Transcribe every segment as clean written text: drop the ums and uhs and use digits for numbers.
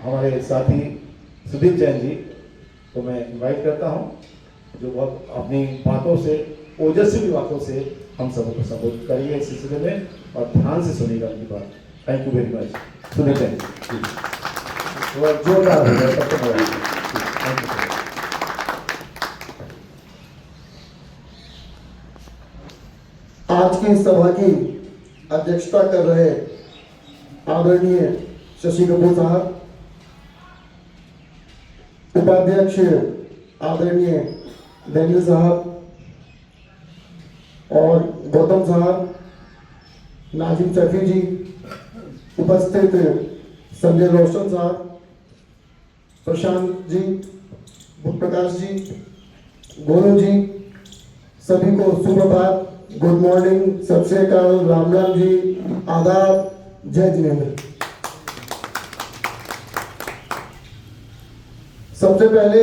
हमारे साथी सुदीप जैन जी को मैं इनवाइट करता हूं, जो बहुत अपनी बातों से, ओजस्वी बातों से हम सबको संबोधित करेंगे इस सिलसिले में और ध्यान से सुनेगा उनकी बात। Thank you very much Sudeep Jain ji. तो जोरदार हो जाए तब तक। Thank you. आज की सभा की अध्यक्षता कर रहे आदरणीय शशि कपूर साहब, उपाध्यक्ष आदरणीय डैनियल साहब और गौतम साहब, नाजिम सैफी जी, उपस्थित संजय रोशन साहब, प्रशांत जी, प्रकाश जी, गोलू जी, सभी को सुप्रभात, गुड मॉर्निंग, सत श्री अकाल, राम राम जी, आदाब, जय जिनेंद्र। सबसे पहले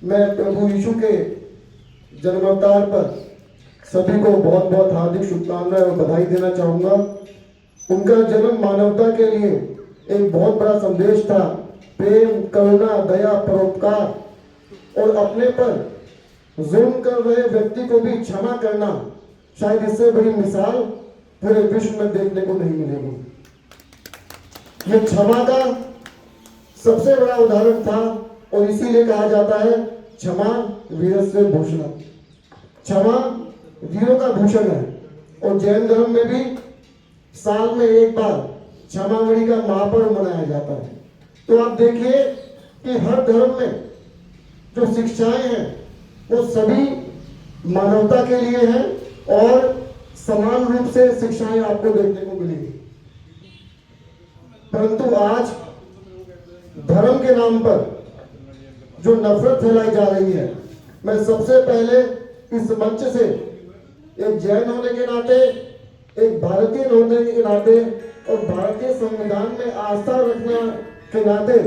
मैं प्रभु यीशु के जन्मावतार पर सभी को बहुत बहुत हार्दिक शुभकामनाएं और बधाई देना चाहूंगा। उनका जन्म मानवता के लिए एक बहुत बड़ा संदेश था। प्रेम, करुणा, दया, परोपकार और अपने पर जुल्म कर रहे व्यक्ति को भी क्षमा करना, शायद इससे बड़ी मिसाल पूरे विश्व में देखने को नहीं मिलेगी। ये क्षमा का सबसे बड़ा उदाहरण था और इसीलिए कहा जाता है क्षमा वीरस्य भूषणम। क्षमा वीरों का भूषण है और जैन धर्म में भी साल में एक बार क्षमावड़ी का महापर्व मनाया जाता है। तो आप देखिए कि हर धर्म में जो शिक्षाएं हैं वो सभी मानवता के लिए हैं और समान रूप से शिक्षाएं आपको देखने को मिलेगी। परंतु आज धर्म के नाम पर जो नफरत फैलाई जा रही है, मैं सबसे पहले इस मंच से एक जैन होने के नाते, एक भारतीय होने के नाते और भारतीय संविधान में आस्था रखने के नाते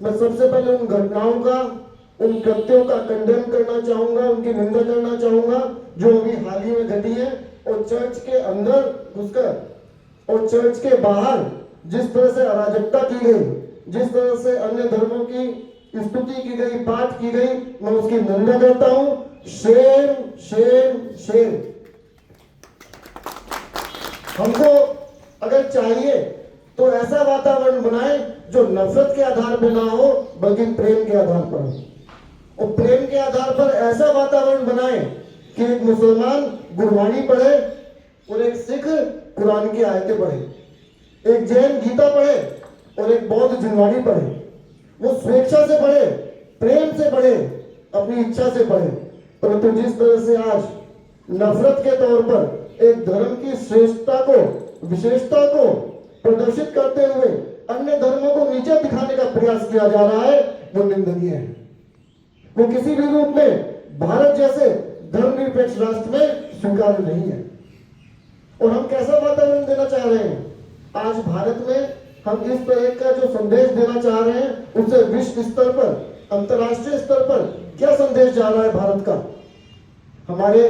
मैं सबसे पहले उन घटनाओं का, उन कृत्यों का कंडेम करना चाहूंगा, उनकी निंदा करना चाहूंगा जो अभी हाल ही में घटी है। और चर्च के अंदर घुसकर और चर्च के बाहर जिस तरह से अराजकता की गई, जिस तरह से अन्य धर्मों की स्तुति की गई, पाठ की गई, मैं उसकी निंदा करता हूं। Shem Shem Shem. हमको अगर चाहिए तो ऐसा वातावरण बनाए जो नफरत के आधार पर ना हो बल्कि प्रेम के आधार पर हो। और प्रेम के आधार पर ऐसा वातावरण बनाए कि एक मुसलमान गुरबानी पढ़े और एक सिख कुरान की आयतें पढ़े, एक जैन गीता पढ़े और एक बौद्ध जिनवाणी पढ़े। वो स्वेच्छा से पढ़े, प्रेम से पढ़े, अपनी इच्छा से पढ़े। परंतु जिस तरह से आज नफरत के तौर पर एक धर्म की श्रेष्ठता को, विशेषता को प्रदर्शित करते हुए अन्य धर्मों को नीचे दिखाने का प्रयास किया जा रहा है, वो निंदनीय है। वो किसी भी रूप में भारत जैसे धर्मनिरपेक्ष राष्ट्र में स्वीकार्य नहीं है। और हम कैसा वातावरण देना चाह रहे हैं? आज भारत में हम इस तरह का जो संदेश देना चाह रहे हैं उससे विश्व स्तर पर, अंतर्राष्ट्रीय स्तर पर क्या संदेश जा रहा है भारत का? हमारे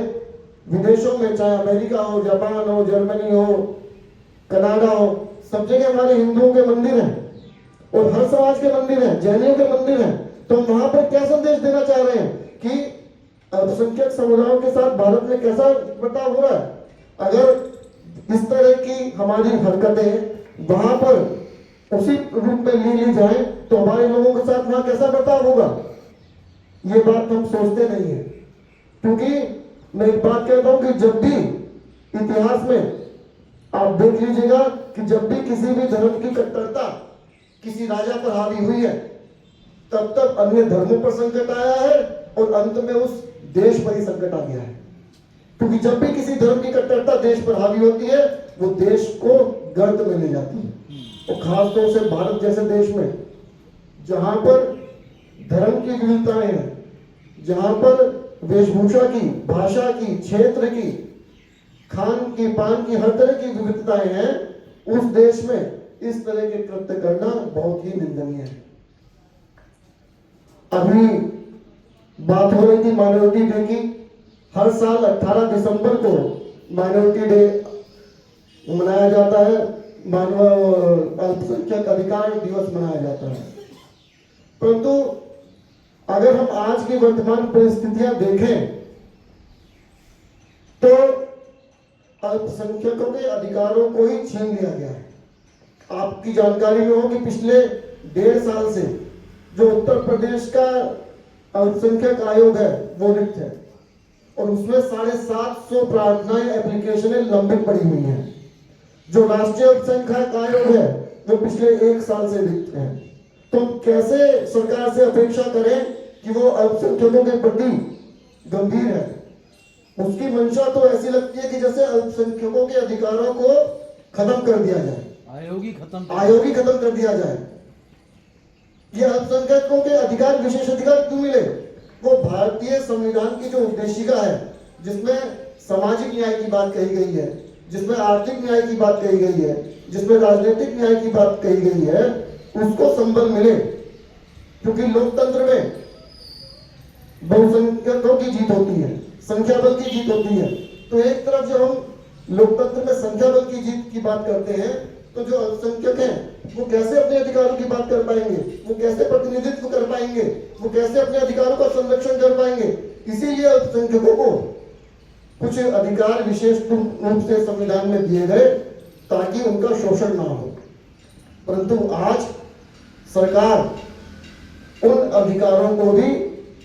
विदेशों में, चाहे अमेरिका हो, जापान हो, जर्मनी हो, कनाडा हो, सब जगह हमारे हिंदुओं के मंदिर हैं और हर समाज के मंदिर हैं, जैनियों के मंदिर हैं। तो हम वहां पर क्या संदेश देना चाह रहे हैं कि अल्पसंख्यक समुदायों के साथ भारत में कैसा बर्ताव हो रहा है? अगर इस तरह की हमारी हरकतें वहां पर उसी रूप में ली जाए तो हमारे लोगों के साथ वहां कैसा बर्ताव होगा? ये बात हम सोचते नहीं है। क्योंकि मैं एक बात कहता हूं कि जब भी इतिहास में आप देख लीजिएगा कि जब भी किसी भी धर्म की कट्टरता किसी राजा पर हावी हुई है, तब तब अन्य धर्मों पर संकट आया है और अंत में उस देश पर ही संकट आ गया है। क्योंकि जब भी किसी धर्म की कट्टरता देश पर हावी होती है, वो देश को गर्त में ले जाती है। और खासतौर से भारत जैसे देश में जहां पर धर्म की विविधताएं हैं, जहां पर वेशभूषा की, भाषा की, क्षेत्र की, खान की, पान की, हर तरह की विविधताएं हैं, उस देश में इस तरह के कृत्य करना बहुत ही निंदनीय है। अभी बात हो रही थी माइनॉरिटी डे की। हर साल 18 दिसंबर को माइनॉरिटी डे मनाया जाता है। मानव अल्पसंख्यक अधिकार दिवस मनाया जाता है। परंतु अगर हम आज की वर्तमान परिस्थितियां देखें तो अल्पसंख्यकों के अधिकारों को ही छीन लिया गया है। आपकी जानकारी में हो कि पिछले 1.5 साल से जो उत्तर प्रदेश का अल्पसंख्यक आयोग है वो रिक्त है और उसमें 750 प्रार्थनाएं एप्लीकेशनें लंबित पड़ी हुई हैं। जो राष्ट्रीय अल्पसंख्यक आयोग है वो पिछले 1 साल से रिक्त है। तो हम कैसे सरकार से अपेक्षा करें कि वो अल्पसंख्यकों के प्रति गंभीर है। उसकी मंशा तो ऐसी लगती है कि जैसे अल्पसंख्यकों के अधिकारों को खत्म कर दिया जाए, आयोग ही खत्म कर दिया जाए। ये अल्पसंख्यकों के अधिकार, विशेष अधिकार क्यों मिले? वो भारतीय संविधान की जो उद्देशिका है, जिसमें सामाजिक न्याय की बात कही गई है, जिसमें आर्थिक न्याय की बात कही गई है, जिसमें राजनीतिक न्याय की बात कही गई है, उसको संबल मिले। क्योंकि लोकतंत्र में बहुसंख्यकों की जीत होती है, संख्या बल की जीत होती है। तो एक तरफ जब हम लोकतंत्र में संख्या बल की जीत की बात करते हैं तो जो अल्पसंख्यक हैं वो कैसे अपने अधिकारों की बात कर पाएंगे, वो कैसे प्रतिनिधित्व कर पाएंगे, वो कैसे अपने अधिकारों का संरक्षण कर पाएंगे। इसीलिए अल्पसंख्यकों को कुछ अधिकार विशेष रूप से संविधान में दिए गए ताकि उनका शोषण ना हो। परंतु आज सरकार उन अधिकारों को भी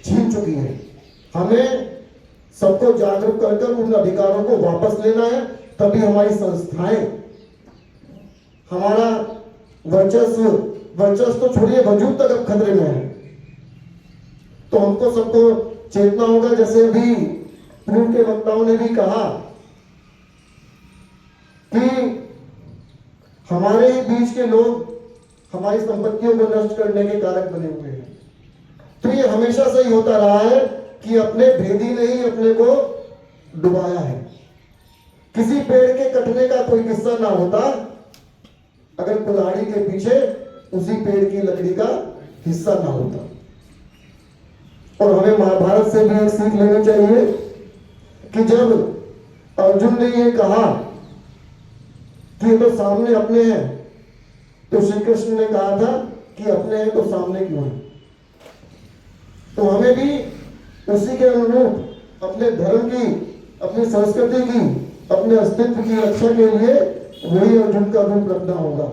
छीन चुकी है। हमें सबको जागरूक कर उन अधिकारों को वापस लेना है, तभी हमारी संस्थाएं, हमारा वर्चस्व तो छोड़िए, वजूद तक अब खतरे में है। तो हमको सबको चेतना होगा, जैसे अभी पूर्व के वक्ताओं ने भी कहा कि हमारे ही बीच के लोग हमारी संपत्तियों को नष्ट करने के कारक बने हुए हैं। तो ये हमेशा से ही होता रहा है कि अपने भेदी ने ही अपने को डुबाया है। किसी पेड़ के कटने का कोई किस्सा ना होता अगर कुल्हाड़ी के पीछे उसी पेड़ की लकड़ी का हिस्सा ना होता। और हमें महाभारत से भी एक सीख लेनी चाहिए कि जब अर्जुन ने ये कहा कि ये तो सामने अपने हैं, तो श्री कृष्ण ने कहा था कि अपने हैं तो सामने क्यों है। तो हमें भी उसी के अनुरूप अपने धर्म की, अपनी संस्कृति की, अपने अस्तित्व की रक्षा के लिए वही अर्जुन का रूप रखना होगा।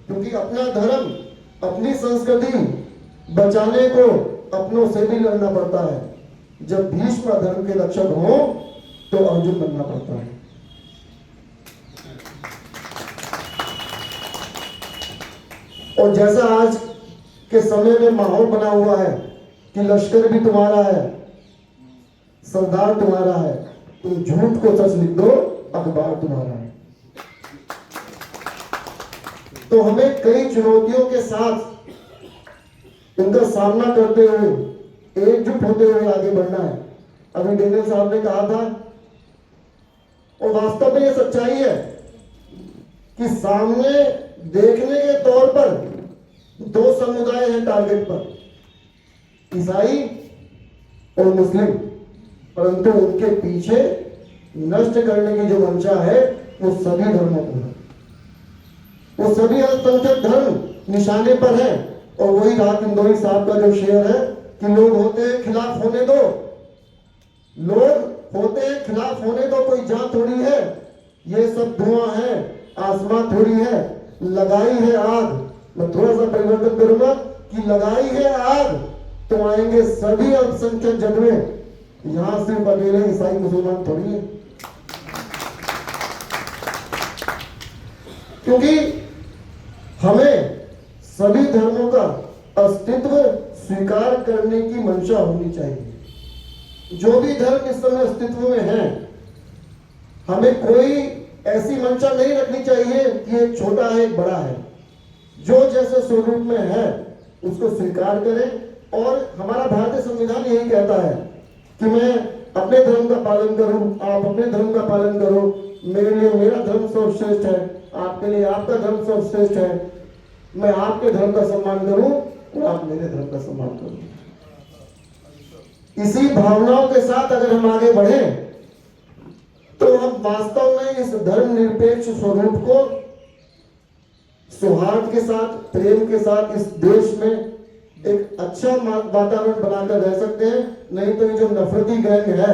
क्योंकि अपना धर्म, अपनी संस्कृति बचाने को अपनों से भी लड़ना पड़ता है। जब भीष्म धर्म के रक्षक हो तो अर्जुन बनना पड़ता है। और जैसा आज के समय में माहौल बना हुआ है कि लश्कर भी तुम्हारा है, सरदार तुम्हारा है, तुम झूठ को सच लिख दो, अखबार तुम्हारा है। तो हमें कई चुनौतियों के साथ उनका सामना करते हुए एकजुट होते हुए आगे बढ़ना है। अभी डेनियल साहब ने कहा था, और वास्तव में यह सच्चाई है कि सामने देखने के तौर पर 2 समुदाय हैं टारगेट पर, ईसाई और मुस्लिम, परंतु उनके पीछे नष्ट करने की जो मंशा है वो सभी धर्मों को है। वो सभी अल्पसंख्यक धर्म निशाने पर है। और वही राहत इंदौरी साहब का जो शेर है कि लोग होते हैं खिलाफ होने दो, लोग होते हैं खिलाफ होने दो, कोई जान थोड़ी है, ये सब धुआं है, आसमां थोड़ी है, लगाई है आग। मैं थोड़ा सा परिवर्तन करूंगा कि लगाई है आग तो आएंगे सभी अल्पसंख्यक जन्मे, यहां सिर्फ अकेले ईसाई मुसलमान थोड़ी है। क्योंकि हमें सभी धर्मों का अस्तित्व स्वीकार करने की मंशा होनी चाहिए। जो भी धर्म इस समय अस्तित्व में है, हमें कोई ऐसी मंशा नहीं रखनी चाहिए कि एक छोटा है एक बड़ा है। जो जैसे स्वरूप में है उसको स्वीकार करें। और हमारा भारतीय संविधान यही कहता है कि मैं अपने धर्म का पालन करूं, आप अपने धर्म का पालन करो, मेरे लिए मेरा धर्म सर्वश्रेष्ठ है, आपके लिए आपका धर्म सर्वश्रेष्ठ है, मैं आपके धर्म का सम्मान करूं और आप मेरे धर्म का सम्मान करो। इसी भावनाओं के साथ अगर हम आगे बढ़े तो हम वास्तव में इस धर्म निरपेक्ष स्वरूप को सौहार्द के साथ, प्रेम के साथ इस देश में एक अच्छा वातावरण बनाकर रह सकते हैं। नहीं तो ये जो नफरती गैंग है,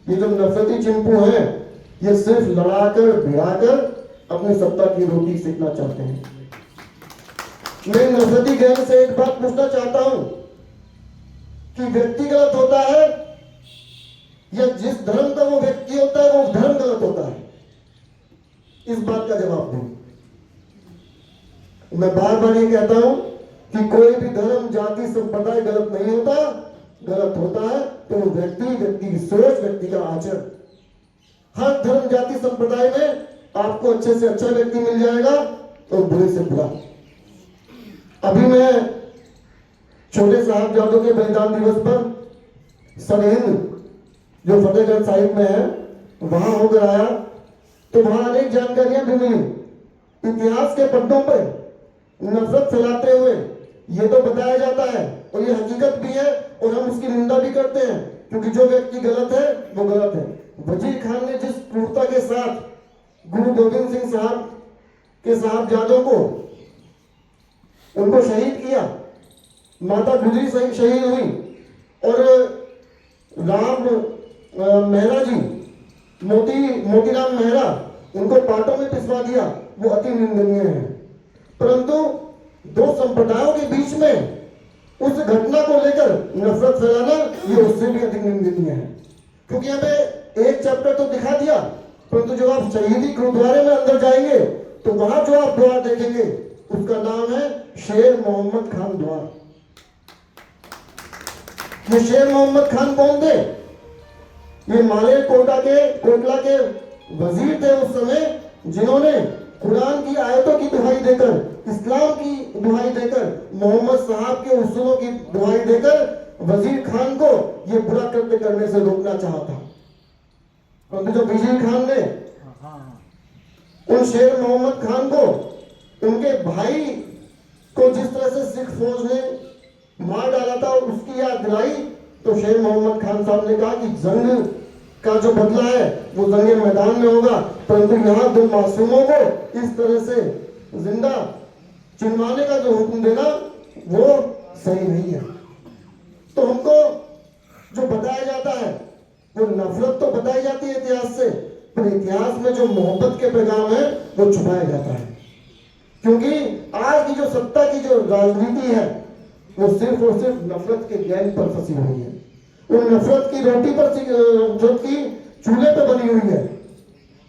ये जो नफरती चिंपू है, ये सिर्फ लड़ाकर भिड़ाकर अपनी सत्ता की रोटी सेकना चाहते हैं। मैं नफरती गैंग से एक बात पूछना चाहता हूं कि व्यक्ति गलत होता है या जिस धर्म का वो व्यक्ति होता है वो धर्म गलत होता है? इस बात का जवाब दो। मैं बार बार ये कहता हूं कि कोई भी धर्म, जाति, संप्रदाय गलत नहीं होता। गलत होता है तो व्यक्ति, व्यक्ति की सोच, व्यक्ति का आचरण। हर धर्म, जाति, संप्रदाय में आपको अच्छे से अच्छा व्यक्ति मिल जाएगा और बुरे से बुरा। अभी मैं छोटे साहबजादों के बलिदान दिवस पर सरहिंद जो फतेहगढ़ साहिब में है वहां होकर आया, तो वहां अनेक जानकारियां भी मिली। इतिहास के पन्नों पर नफरत फैलाते हुए ये तो बताया जाता है, और ये हकीकत भी है, और हम उसकी निंदा भी करते हैं, क्योंकि जो व्यक्ति गलत है वो गलत है। वजीर खान ने जिस क्रूरता के साथ गुरु गोविंद सिंह साहब के साहबजादों को उनको शहीद किया, माता गुजरी शहीद हुई, और राम मेहरा जी, मोतीराम मेहरा, उनको पाटों में पिसवा दिया, वो अति निंदनीय है। परंतु दो संप्रदायों के बीच में उस घटना को लेकर नफरत फैलाना, ये उससे भी अधिक निंदनीय है। क्योंकि हमें एक चैप्टर तो दिखा दिया, परंतु जब आप शहीदी गुरुद्वारे में अंदर जाएंगे तो वहां जो आप द्वार देखेंगे उसका नाम है शेर मोहम्मद खान द्वार। ये शेर मोहम्मद खान कौन थे? ये माले कोटला के वजीर थे उस समय, जिन्होंने कुरान की आयतों की दुहाई देकर, इस्लाम की दुहाई देकर, मोहम्मद साहब के उसूलों की दुहाई देकर वजीर खान को ये बुरा कृत्य करने से रोकना चाहा था। परंतु जो वजीर खान ने उन शेर मोहम्मद खान को, उनके भाई को जिस तरह से सिख फौज ने मार डाला था और उसकी याद दिलाई, तो शेर मोहम्मद खान साहब ने कहा कि जंग का जो बदला है वो जंगे मैदान में होगा, परंतु यहाँ दो मासूमों को इस तरह से जिंदा चिनवाने का जो हुक्म देना वो सही नहीं है। तो हमको जो बताया जाता है वो नफरत तो बताई जाती है इतिहास से, पर इतिहास में जो मोहब्बत के पैगाम है वो छुपाया जाता है। क्योंकि आज की जो सत्ता की जो राजनीति है वो सिर्फ और सिर्फ नफरत के गैंग पर फंसी हुई है। वो नफरत की रोटी पर, जो की चूल्हे पर बनी हुई है।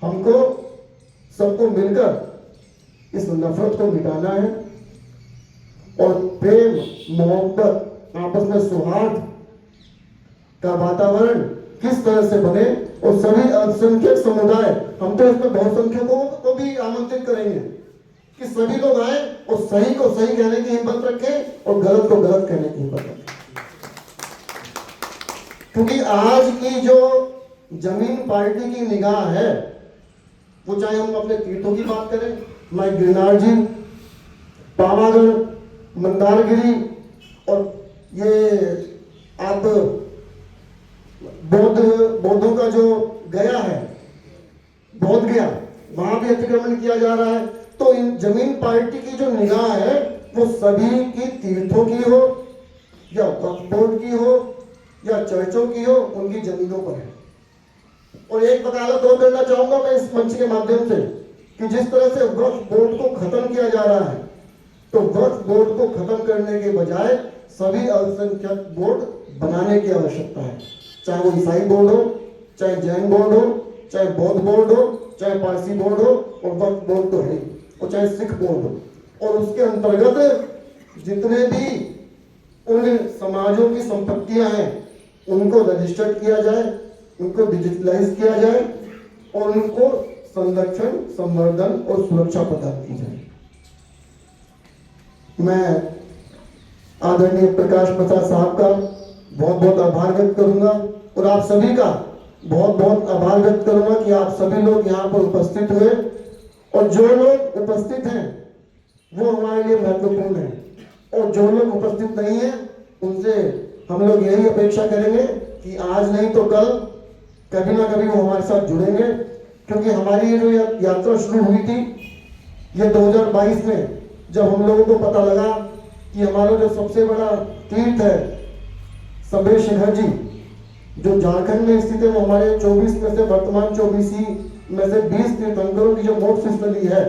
हमको सबको मिलकर इस नफरत को मिटाना है और प्रेम, मोहब्बत, आपस में सौहार्द का वातावरण किस तरह से बने, और सभी अल्पसंख्यक समुदाय, हम तो इसमें बहुसंख्यकों को भी आमंत्रित करेंगे कि सभी लोग आए और सही को सही कहने की हिम्मत रखें और गलत को गलत कहने की हिम्मत रखें। क्योंकि आज की जो जमीन पार्टी की निगाह है, वो चाहे हम अपने तीर्थों की बात करें, मैं गिरनार जी, पावागढ़, मंदारगिरी, और ये आप बौद्धों का जो गया है, बौद्ध गया, वहां भी अतिक्रमण किया जा रहा है। तो इन जमीन पार्टी की जो निगाह है वो सभी की तीर्थों की हो या वक्फ बोर्ड की हो या चर्चों की हो, उनकी जमीनों पर है। और एक वकालत और करना चाहूंगा मैं इस मंच के माध्यम से कि जिस तरह से वक्फ बोर्ड को खत्म किया जा रहा है, तो वक्फ बोर्ड को खत्म करने के बजाय सभी अल्पसंख्यक बोर्ड बनाने की आवश्यकता है। चाहे वो ईसाई बोर्ड हो, चाहे जैन बोर्ड हो, चाहे बौद्ध बोर्ड हो, चाहे पारसी बोर्ड हो, और वक्फ बोर्ड तो है, और चाहे सिख बोर्ड हो, और उसके अंतर्गत जितने भी उन समाजों की संपत्तियां हैं उनको रजिस्टर्ड किया जाए, उनको डिजिटलाइज किया जाए और उनको संरक्षण, संवर्धन और सुरक्षा प्रदान की जाए। मैं आदरणीय प्रकाश प्रसाद साहब का बहुत बहुत आभार व्यक्त करूंगा, और आप सभी का बहुत बहुत आभार व्यक्त करूंगा कि आप सभी लोग यहाँ पर उपस्थित हुए, और जो लोग उपस्थित हैं वो हमारे लिए महत्वपूर्ण है, और जो लोग उपस्थित नहीं है उनसे हम लोग यही अपेक्षा करेंगे कि आज नहीं तो कल कभी ना कभी वो हमारे साथ जुड़ेंगे। क्योंकि हमारी ये जो यात्रा शुरू हुई थी ये 2022 में जब हम लोगों को पता लगा कि हमारा जो सबसे बड़ा तीर्थ है संबे शिखर जी जो झारखंड में स्थित है, वो हमारे 24 में से वर्तमान 24 में से 20 तीर्थंकरों की जो मोक्ष स्थली है,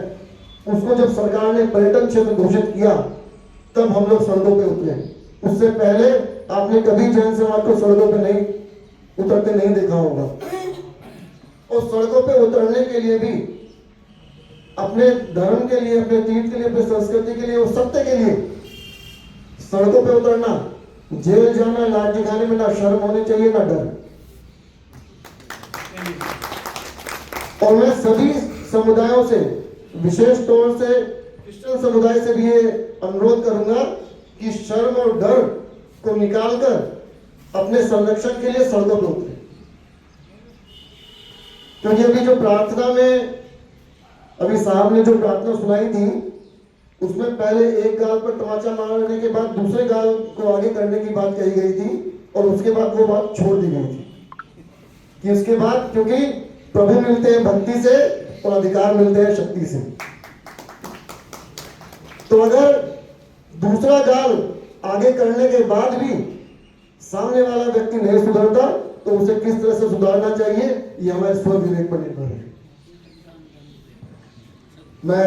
उसको जब सरकार ने पर्यटन क्षेत्र घोषित किया तब हम लोग सड़कों पे उतरे। उससे पहले आपने कभी जैन समाज को सड़कों पे नहीं उतरते नहीं देखा होगा। और सड़कों पे उतरने के लिए भी अपने धर्म के लिए, अपने तीर्थ के लिए, अपनी संस्कृति के लिए और सत्य के लिए सड़कों पे उतरना, जेल जाना, लाठ दिखाने में ना शर्म होनी चाहिए ना डर। और मैं सभी समुदायों से, विशेष तौर से क्रिश्चियन समुदाय से भी ये अनुरोध करूंगा कि शर्म और डर को निकालकर अपने संरक्षण के लिए सड़कों पर उतरे। क्योंकि अभी जो प्रार्थना में अभी साहब ने जो प्रार्थना सुनाई थी, उसमें पहले एक गाल पर तमाचा मारने के बाद दूसरे गाल को आगे करने की बात कही गई थी और उसके बाद वो बात छोड़ दी गई थी कि उसके बाद, क्योंकि प्रभु मिलते हैं भक्ति से और अधिकार मिलते हैं शक्ति से। तो अगर दूसरा गाल आगे करने के बाद भी सामने वाला व्यक्ति नहीं सुधरता तो उसे किस तरह से सुधारना चाहिए, ये हमारे स्व विवेक पर निर्भर है। मैं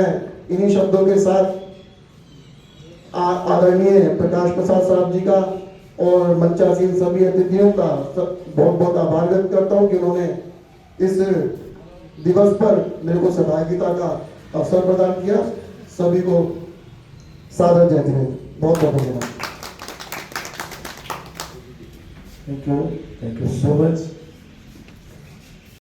इन्हीं शब्दों के साथ आदरणीय प्रकाश प्रसाद साहब जी का और मंचासीन सभी अतिथियों का बहुत बहुत आभार व्यक्त करता हूं कि उन्होंने इस दिवस पर मेरे को सहभागिता का अवसर प्रदान किया। सभी को सादर जय हिंद। बहुत बहुत धन्यवाद। Thank you so much.